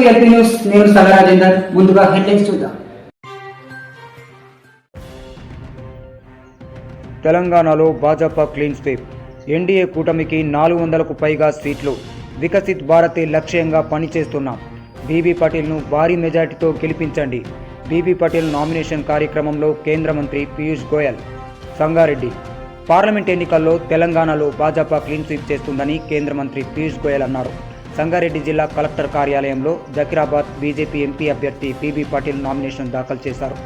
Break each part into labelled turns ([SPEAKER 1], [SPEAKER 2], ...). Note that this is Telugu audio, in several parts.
[SPEAKER 1] LP news. నేను సగ రాజేందర్. ముందుగా హెడ్లైన్స్ చూద్దాం.
[SPEAKER 2] తెలంగాణలో భాజపా క్లీన్ స్వీప్. ఎన్డీఏ కూటమికి 400కు పైగా సీట్లు. వికసిత్ భారతే లక్ష్యంగా పనిచేస్తున్నాం. బీబీ పటేల్ను భారీ మెజార్టీతో గెలిపించండి. బీబీ పటేల్ నామినేషన్ కార్యక్రమంలో కేంద్ర మంత్రి పీయూష్ గోయల్. సంగారెడ్డి. పార్లమెంట్ ఎన్నికల్లో తెలంగాణలో భాజపా క్లీన్ స్వీప్ చేస్తుందని కేంద్ర మంత్రి పీయూష్ గోయల్ అన్నారు. సంగారెడ్డి జిల్లా కలెక్టర్ కార్యాలయంలో జకీరాబాద్ బీజేపీ ఎంపీ అభ్యర్థి బీబీ పటేల్ నామినేషన్ దాఖలు చేశారు.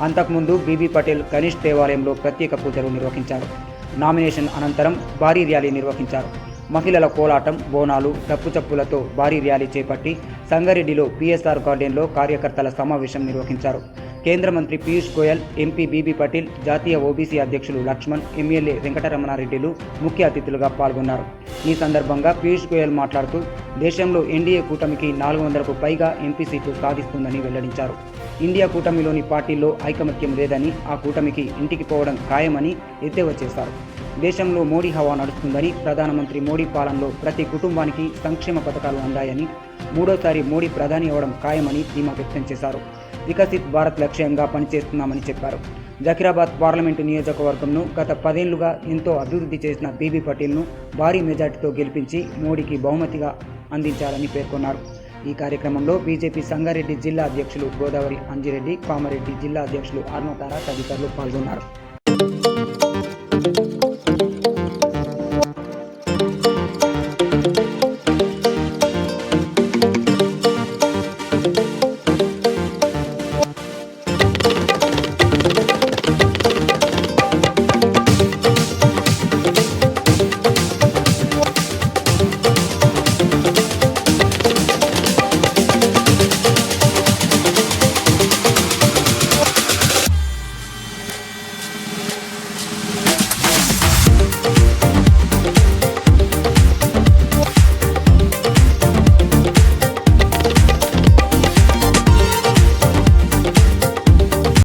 [SPEAKER 2] అంతకుముందు బీబీ పటేల్ గణేష్ దేవాలయంలో ప్రత్యేక పూజలు నిర్వహించారు. నామినేషన్ అనంతరం భారీ ర్యాలీ నిర్వహించారు. మహిళల కోలాటం, బోనాలు, డప్పుచప్పులతో భారీ ర్యాలీ చేపట్టి సంగారెడ్డిలో పిఎస్ఆర్ గార్డెన్లో కార్యకర్తల సమావేశం నిర్వహించారు. కేంద్ర మంత్రి పీయూష్ గోయల్, ఎంపీ బీబీ పటేల్, జాతీయ ఓబీసీ అధ్యక్షులు లక్ష్మణ్, ఎమ్మెల్యే వెంకటరమణారెడ్డిలు ముఖ్య అతిథులుగా పాల్గొన్నారు. ఈ సందర్భంగా పీయూష్ గోయల్ మాట్లాడుతూ దేశంలో ఎన్డీఏ కూటమికి 400కు పైగా ఎంపీ సీట్లు సాధిస్తుందని వెల్లడించారు. ఇండియా కూటమిలోని పార్టీల్లో ఐకమత్యం లేదని, ఆ కూటమికి ఇంటికి పోవడం ఖాయమని ఎద్దేవా చేశారు. దేశంలో మోడీ హవా నడుస్తుందని, ప్రధానమంత్రి మోడీ పాలనలో ప్రతి కుటుంబానికి సంక్షేమ పథకాలు అందాయని, మూడోసారి మోడీ ప్రధాని అవ్వడం ఖాయమని ధీమా వ్యక్తం చేశారు. వికసిత్ భారత్ లక్ష్యంగా పనిచేస్తున్నామని చెప్పారు. జకీరాబాద్ పార్లమెంటు నియోజకవర్గంను గత 10 ఏళ్లుగా ఎంతో అభివృద్ధి చేసిన బీబీ పటేల్ను భారీ మెజార్టీతో గెలిపించి మోడీకి బహుమతిగా అందించాలని పేర్కొన్నారు. ఈ కార్యక్రమంలో బీజేపీ సంగారెడ్డి జిల్లా అధ్యక్షులు గోదావరి అంజిరెడ్డి, కామారెడ్డి జిల్లా అధ్యక్షులు అరుణతార తదితరులు పాల్గొన్నారు.